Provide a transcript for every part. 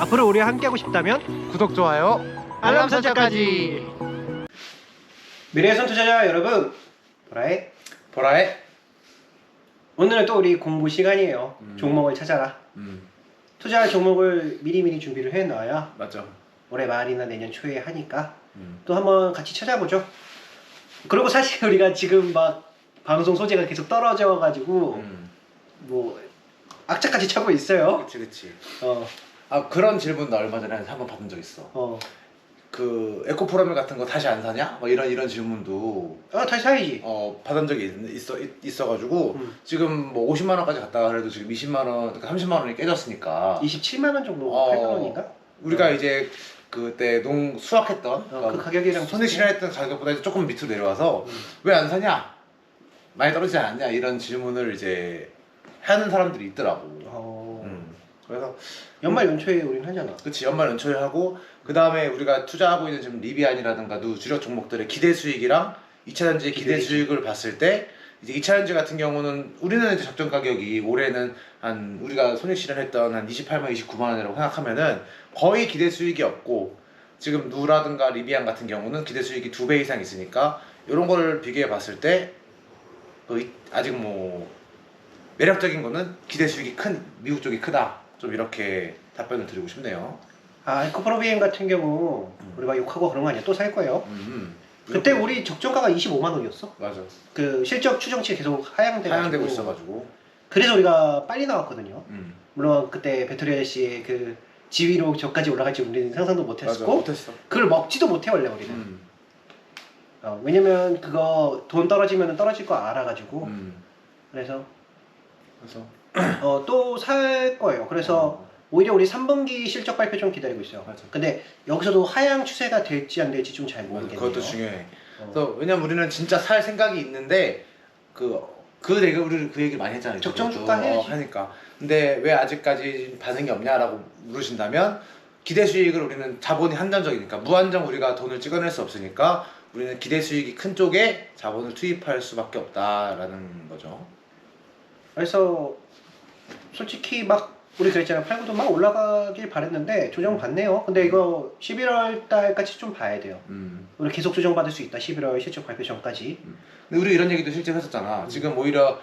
앞으로 우리와 함께하고 싶다면 구독, 좋아요, 알람 설정까지. 미래에선 투자자 여러분, 보라의 오늘은 또 우리 공부 시간이에요. 종목을 찾아라. 투자할 종목을 미리미리 준비를 해놔야 맞죠. 올해 말이나 내년 초에 하니까 또 한번 같이 찾아보죠. 그리고 사실 우리가 지금 막 방송 소재가 계속 떨어져가지고 뭐 악착같이 차고 있어요. 그치. 어, 아, 그런 질문 나 얼마 전에 한번 받은 적 있어. 그 에코프로밀 같은 거 다시 안 사냐? 뭐 이런 질문도 다시 사야지. 받은 적이 있어가지고 지금 뭐 50만 원까지 갔다가 그래도 지금 20만 원, 그러니까 30만 원이 깨졌으니까 27만 원 정도, 8만 원인가? 우리가 이제 그때 수확했던 그 가격이랑 손에 실현했던 가격보다 이제 조금 밑으로 내려와서 왜 안 사냐? 많이 떨어지지 않냐? 이런 질문을 이제 하는 사람들이 있더라고. 그래서 연말 연초에 우린 하잖아. 그치, 연말 연초에 하고 그 다음에 우리가 투자하고 있는 지금 리비안이라든가 주력 종목들의 기대 수익이랑 2차전지의 기대 수익을 봤을 때 이제 2차전지 같은 경우는 우리는 이제 적정 가격이 올해는 한 우리가 손익 실현했던 한 28만 29만 원이라고 생각하면은 거의 기대 수익이 없고, 지금 누라든가 리비안 같은 경우는 기대 수익이 2배 이상 있으니까 이런 걸 비교해 봤을 때 아직 뭐 매력적인 거는 기대 수익이 큰 미국 쪽이 크다, 좀 이렇게 답변을 드리고 싶네요. 에코프로비엠 같은 경우 우리가 욕하고 그런 거 아니야. 또 살 거예요. 그때 우리 적정가가 25만 원이었어. 맞아. 그 실적 추정치 계속 하향되고 있어가지고. 그래서 우리가 빨리 나왔거든요. 물론 그때 배터리 아저씨의 그 지위로 저까지 올라갈지 우리는 상상도 못했고, 못했어. 그걸 먹지도 못해 원래 우리는. 왜냐면 그거 돈 떨어지면 떨어질 거 알아가지고. 그래서 또 살 거예요. 그래서 오히려 우리 3분기 실적 발표 좀 기다리고 있어요. 맞아. 근데 여기서도 하향 추세가 될지 안 될지 좀 잘 모르겠네요. 그것도 중요해. 그래서 왜냐면 우리는 진짜 살 생각이 있는데 우리 그 얘기를 많이 했잖아요. 적정 주가 해야지. 하니까. 근데 왜 아직까지 반응이 없냐라고 물으신다면, 기대 수익을 우리는 자본이 한정적이니까 무한정 우리가 돈을 찍어낼 수 없으니까 우리는 기대 수익이 큰 쪽에 자본을 투입할 수밖에 없다라는 거죠. 그래서 솔직히 막 우리 그랬잖아요. 팔고도 막 올라가길 바랬는데 조정 받네요. 근데 이거 11월 달까지 좀 봐야 돼요. 우리 계속 조정 받을 수 있다. 11월 실적 발표 전까지. 근데 우리 이런 얘기도 실제 했었잖아. 지금 오히려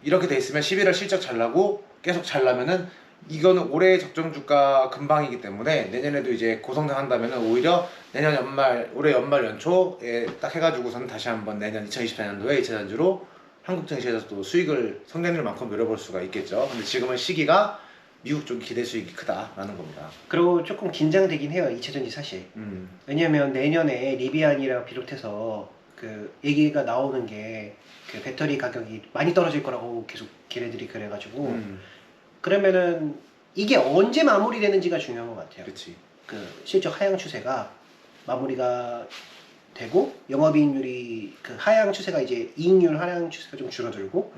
이렇게 돼 있으면 11월 실적 잘 나고 계속 잘 나면은 이거는 올해 적정 주가 근방이기 때문에 내년에도 이제 고성장한다면은 오히려 올해 연말 연초에 딱 해가지고서는 다시 한번 내년 2024년도에 2차전지로 한국 증시에서 또 수익을 성장률만큼 노려볼 수가 있겠죠. 근데 지금은 시기가 미국 쪽 기대 수익이 크다라는 겁니다. 그리고 조금 긴장되긴 해요. 2차전지 사실. 왜냐면 내년에 리비안이랑 비롯해서 그 얘기가 나오는 게 그 배터리 가격이 많이 떨어질 거라고 계속 걔네들이 그래가지고 그러면은 이게 언제 마무리되는지가 중요한 것 같아요. 그치. 그 실적 하향 추세가 마무리가 되고 영업이익률이 그 하향 추세가 이제 이익률 하향 추세가 좀 줄어들고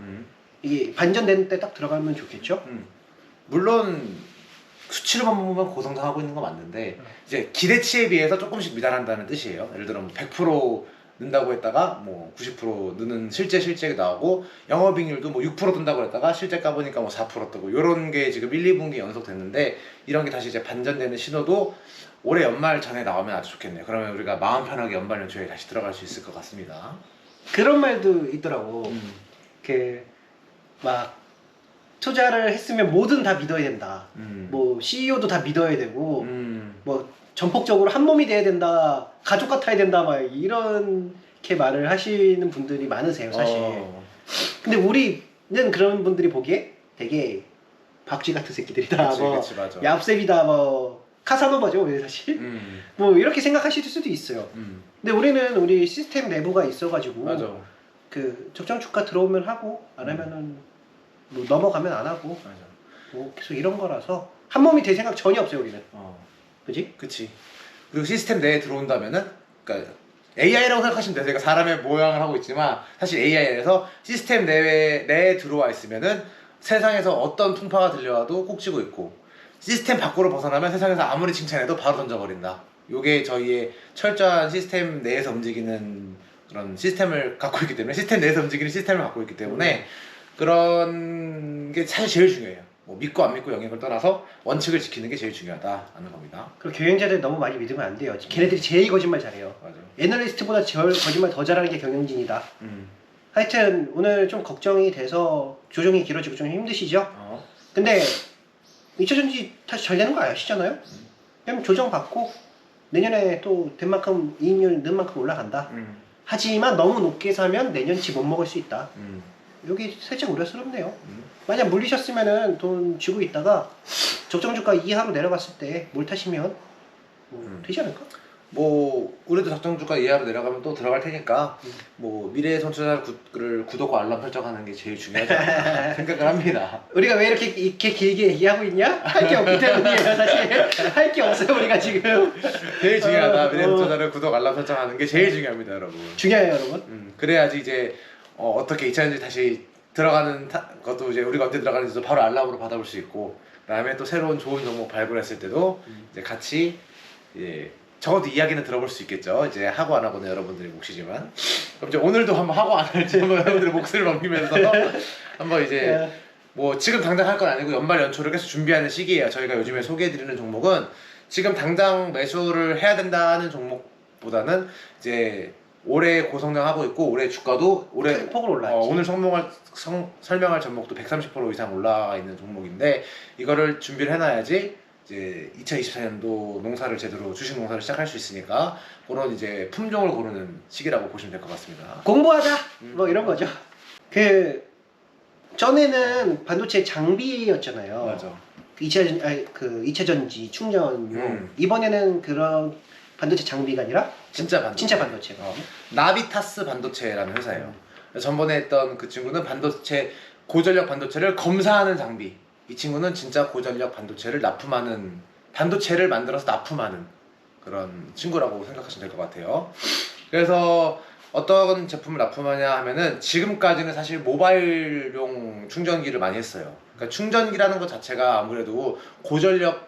이게 반전되는 때 딱 들어가면 좋겠죠. 물론 수치로만 보면 고성장하고 있는 거 맞는데 이제 기대치에 비해서 조금씩 미달한다는 뜻이에요. 예를 들어 100% 는다고 했다가 뭐 90% 느는 실제가 나오고, 영업이익률도 뭐 6% 든다고 했다가 실제 까보니까 뭐 4% 뜨고, 요런 게 지금 1, 2분기 연속됐는데 이런 게 다시 이제 반전되는 신호도 올해 연말 전에 나오면 아주 좋겠네요. 그러면 우리가 마음 편하게 연말 연초에 다시 들어갈 수 있을 것 같습니다. 그런 말도 있더라고. 그 막 투자를 했으면 뭐든 다 믿어야 된다. 뭐 CEO도 다 믿어야 되고 뭐 전폭적으로 한 몸이 돼야 된다, 가족 같아야 된다, 막 이렇게 말을 하시는 분들이 많으세요 사실. 근데 우리는 그런 분들이 보기에 되게 박쥐 같은 새끼들이다, 그치, 맞아. 얍셉이다, 뭐 카사노바죠 우리 사실. 뭐 이렇게 생각하실 수도 있어요. 근데 우리는 우리 시스템 내부가 있어가지고 맞아. 그 적정 주가 들어오면 하고 안 하면은 뭐 넘어가면 안 하고 맞아. 뭐 계속 이런 거라서 한 몸이 될 생각 전혀 없어요 우리는. 그지? 그치. 그리고 시스템 내에 들어온다면은, 그러니까 AI라고 생각하시면 돼요. 제가 사람의 모양을 하고 있지만 사실 AI에서 시스템 내에 들어와 있으면은 세상에서 어떤 통파가 들려와도 꼭 쥐고 있고, 시스템 밖으로 벗어나면 세상에서 아무리 칭찬해도 바로 던져버린다. 요게 저희의 철저한 시스템 내에서 움직이는 그런 시스템을 갖고 있기 때문에, 시스템 내에서 움직이는 시스템을 갖고 있기 때문에 그런 게 사실 제일 중요해요. 뭐 믿고 안 믿고 영역을 떠나서 원칙을 지키는 게 제일 중요하다는 겁니다. 그리고 경영자들 너무 많이 믿으면 안 돼요. 걔네들이 제일 거짓말 잘해요. 맞아. 애널리스트보다 거짓말 더 잘하는 게 경영진이다. 하여튼 오늘 좀 걱정이 돼서 조정이 길어지고 좀 힘드시죠? 근데 2차전지 다시 잘 되는 거 아시잖아요? 그럼 조정 받고 내년에 또 된 만큼 이익률 는 만큼 올라간다. 하지만 너무 높게 사면 내년치 못 먹을 수 있다. 여기 살짝 우려스럽네요. 만약 물리셨으면은 돈 주고 있다가 적정주가 이하로 내려갔을 때 뭘 타시면 뭐 되지 않을까? 뭐 우리도 적정주가 이하로 내려가면 또 들어갈 테니까 뭐 미래의 선수자를 구독과 알람 설정하는 게 제일 중요하지 않나 생각을 합니다. 우리가 왜 이렇게 길게 얘기하고 있냐? 할 게 없기 때문이에요. 사실 할 게 없어요 우리가 지금. 제일 중요하다. 미래의 선수자를 구독 알람 설정하는 게 제일 중요합니다, 여러분. 중요해요, 여러분. 그래야지 이제 어떻게 2차전지 다시 들어가는 것도 이제 우리가 언제 들어가는지도 바로 알람으로 받아볼 수 있고, 그다음에 또 새로운 좋은 종목 발굴했을 때도 이제 같이 적어도 이야기는 들어볼 수 있겠죠. 이제 하고 안 하고는 여러분들의 몫이지만, 그럼 이제 오늘도 한번 하고 안 할지 한번 여러분들의 몫을 넘기면서 한번 이제 뭐 지금 당장 할 건 아니고 연말 연초를 계속 준비하는 시기예요. 저희가 요즘에 소개해드리는 종목은 지금 당장 매수를 해야 된다는 종목보다는 이제 올해 고성장하고 있고 올해 주가도 올해 큰 폭으로 올라왔지. 오늘 설명할 종목도 130% 이상 올라가 있는 종목인데 이거를 준비를 해놔야지 이제 2024년도 농사를 제대로 주식 농사를 시작할 수 있으니까 그런 이제 품종을 고르는 시기라고 보시면 될 것 같습니다. 공부하자 뭐 이런 거죠. 그 전에는 반도체 장비였잖아요. 맞아. 그 2차 전지 충전용. 이번에는 그런 반도체 장비가 아니라 진짜 반도체. 나비타스 반도체라는 회사예요. 전번에 했던 그 친구는 고전력 반도체를 검사하는 장비. 이 친구는 진짜 고전력 반도체를 반도체를 만들어서 납품하는 그런 친구라고 생각하시면 될 것 같아요. 그래서 어떤 제품을 납품하냐 하면은 지금까지는 사실 모바일용 충전기를 많이 했어요. 그러니까 충전기라는 것 자체가 아무래도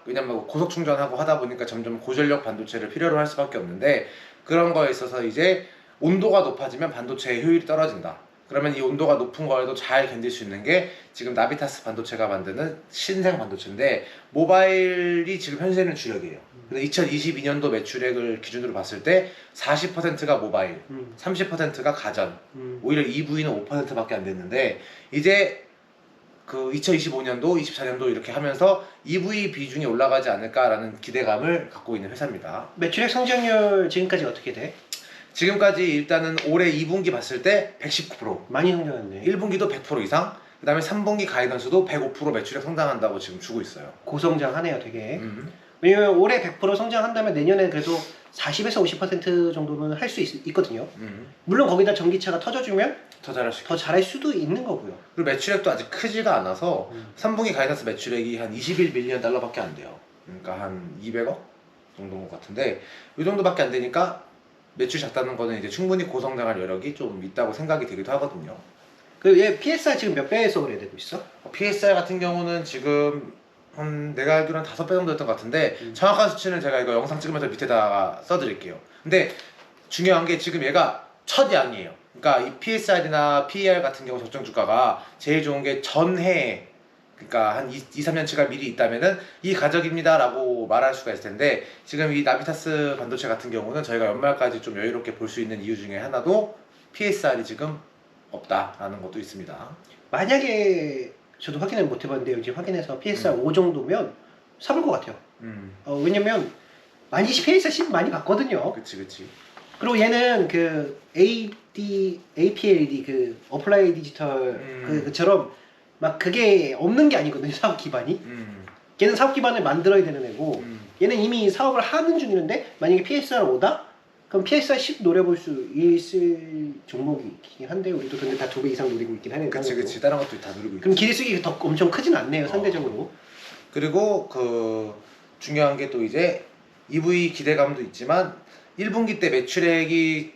왜냐면 고속 충전하고 하다 보니까 점점 고전력 반도체를 필요로 할 수밖에 없는데, 그런 거에 있어서 이제 온도가 높아지면 반도체의 효율이 떨어진다. 그러면 이 온도가 높은 거에도 잘 견딜 수 있는 게 지금 나비타스 반도체가 만드는 신생 반도체인데, 모바일이 지금 현재는 주력이에요. 근데 2022년도 매출액을 기준으로 봤을 때 40%가 모바일, 30%가 가전, 오히려 EV는 5%밖에 안 됐는데, 이제 그 2025년도, 24년도 이렇게 하면서 EV 비중이 올라가지 않을까라는 기대감을 갖고 있는 회사입니다. 매출액 성장률 지금까지 어떻게 돼? 지금까지 일단은 올해 2분기 봤을 때 119%, 많이 성장했네. 1분기도 100% 이상, 그 다음에 3분기 가이던스도 105% 매출액 성장한다고 지금 주고 있어요. 고성장하네요 되게. 왜냐면 올해 100% 성장한다면 내년에 그래도 40에서 50% 정도는 할 수 있거든요. 물론 거기다 전기차가 터져주면 더 잘할 수 더 잘할 수도 있는 거고요. 그리고 매출액도 아직 크지가 않아서 3분기 가이던스 매출액이 한 21밀리언 달러밖에 안 돼요. 그러니까 한 200억 정도인 것 같은데, 이 정도밖에 안 되니까 매출이 작다는 거는 이제 충분히 고성장할 여력이 좀 있다고 생각이 되기도 하거든요. 그 얘 PSR 지금 몇 배에서 거래되고 있어? PSR 같은 경우는 지금 내가 알기로는 5배 정도였던 것 같은데, 정확한 수치는 제가 이거 영상 찍으면서 밑에다가 써드릴게요. 근데 중요한 게 지금 얘가 첫 양이에요. 그러니까 이 PSR이나 PER 같은 경우 적정 주가가 제일 좋은 게 전해, 그러니까 한 2-3년치가 미리 있다면은 이 가격입니다 라고 말할 수가 있을 텐데, 지금 이 나비타스 반도체 같은 경우는 저희가 연말까지 좀 여유롭게 볼 수 있는 이유 중에 하나도 PSR이 지금 없다라는 것도 있습니다. 만약에 저도 확인을 못 해봤는데 이제 확인해서 PSR 5 정도면 사볼 것 같아요. 왜냐면 PSR 10 많이 봤거든요. 그치. 그리고 얘는 그 APLD 그 어플라이 디지털 그처럼 막 그게 없는 게 아니거든요. 사업 기반이. 걔는 사업 기반을 만들어야 되는 애고, 얘는 이미 사업을 하는 중이는데 만약에 PSR 5다? 그럼 PSR 10 노려볼 수 있을 종목이긴 한데, 우리도 근데 다 2배 이상 노리고 있긴 하네요. 그치. 다른 것도 다 누리고 있지. 그럼 기대수익이 더 엄청 크진 않네요, 상대적으로. 그리고 그 중요한 게 또 이제 EV 기대감도 있지만 1분기 때 매출액이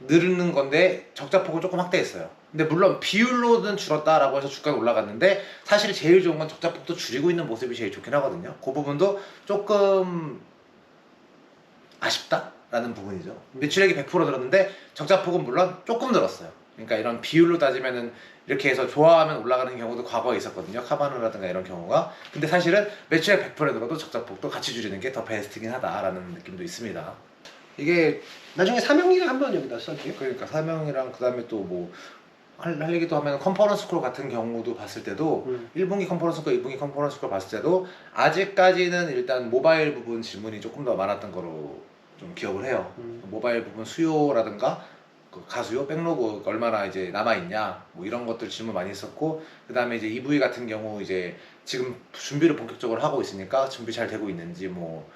늘는 건데 적자폭은 조금 확대했어요. 근데 물론 비율로는 줄었다라고 해서 주가가 올라갔는데, 사실 제일 좋은 건 적자폭도 줄이고 있는 모습이 제일 좋긴 하거든요. 그 부분도 조금 아쉽다라는 부분이죠. 매출액이 100% 늘었는데 적자폭은 물론 조금 늘었어요. 그러니까 이런 비율로 따지면은 이렇게 해서 좋아하면 올라가는 경우도 과거에 있었거든요. 카바노라든가 이런 경우가. 근데 사실은 매출액 100%에 들어도 적자폭도 같이 줄이는 게 더 베스트긴 하다라는 느낌도 있습니다. 이게 나중에 사명리를 한번 여기다 써줄게요. 그러니까 사명이랑 그다음에 또 뭐 할 얘기도 하면 컨퍼런스 콜 같은 경우도 봤을 때도 1분기 컨퍼런스 콜, 2분기 컨퍼런스 콜 봤을 때도 아직까지는 일단 모바일 부분 질문이 조금 더 많았던 거로 좀 기억을 해요. 모바일 부분 수요라든가 그 가수요, 백로그 얼마나 이제 남아 있냐, 뭐 이런 것들 질문 많이 했었고, 그 다음에 이제 EV 같은 경우 이제 지금 준비를 본격적으로 하고 있으니까 준비 잘 되고 있는지 뭐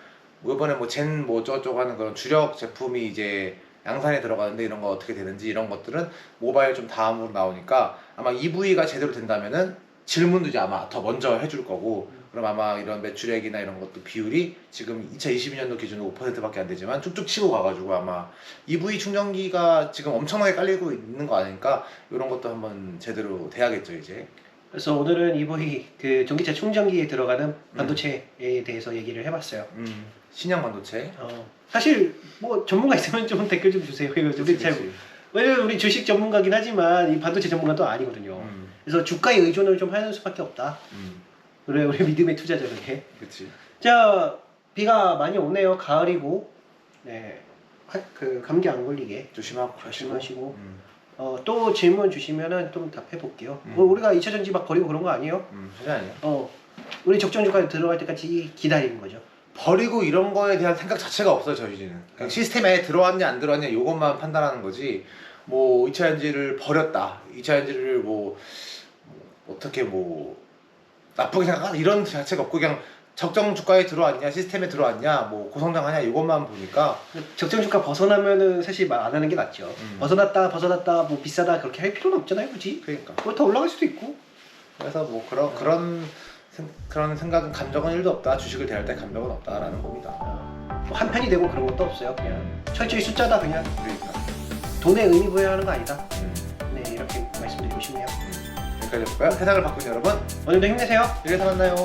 이번에 뭐 젠 뭐 저쪽 하는 그런 주력 제품이 이제 양산에 들어가는데 이런 거 어떻게 되는지 이런 것들은 모바일 좀 다음으로 나오니까 아마 EV가 제대로 된다면은 질문도 이제 아마 더 먼저 해줄 거고, 그럼 아마 이런 매출액이나 이런 것도 비율이 지금 2022년도 기준으로 5%밖에 안 되지만 쭉쭉 치고 가가지고 아마 EV 충전기가 지금 엄청나게 깔리고 있는 거 아니니까 이런 것도 한번 제대로 돼야겠죠 이제. 그래서 오늘은 EV 그 전기차 충전기에 들어가는 반도체에 대해서 얘기를 해봤어요. 신형 반도체. 사실 뭐 전문가 있으면 좀 댓글 좀 주세요. 이거 우리 잘 그치. 왜냐면 우리 주식 전문가긴 하지만 이 반도체 전문가도 아니거든요. 그래서 주가에 의존을 좀 하는 수밖에 없다. 그래 우리 믿음의 투자자 그게. 그렇지. 자 비가 많이 오네요. 가을이고 네. 그 감기 안 걸리게 조심하고 조심하시고. 또 질문 주시면은 좀 답해 볼게요. 우리가 2차 전지 막 버리고 그런 거 아니에요? 전혀 아니에요. 우리 적정주가에 들어갈 때까지 기다리는 거죠. 버리고 이런 거에 대한 생각 자체가 없어요 저희는. 그냥 시스템에 들어왔냐 안 들어왔냐 요것만 판단하는 거지. 뭐 2차 전지를 버렸다, 2차 전지를 뭐 어떻게 뭐 나쁘게 생각하나 이런 자체가 없고 그냥 적정 주가에 들어왔냐, 시스템에 들어왔냐, 뭐 고성장하냐 이것만 보니까. 적정주가 벗어나면은 사실 말 안 하는 게 낫죠. 벗어났다 뭐 비싸다 그렇게 할 필요는 없잖아요, 굳이. 그러니까. 그거 더 올라갈 수도 있고. 그래서 뭐 그런 생각은 감정은 1도 없다. 주식을 대할 때 감정은 없다라는 겁니다. 뭐 한편이 되고 그런 것도 없어요. 그냥 철저히 숫자다 그냥. 그러니까. 돈에 의미 부여하는 거 아니다. 네 이렇게 말씀드리고 싶네요. 여기까지 해볼까요? 세상을 바꾸는 여러분, 오늘도 힘내세요. 여기서 만나요.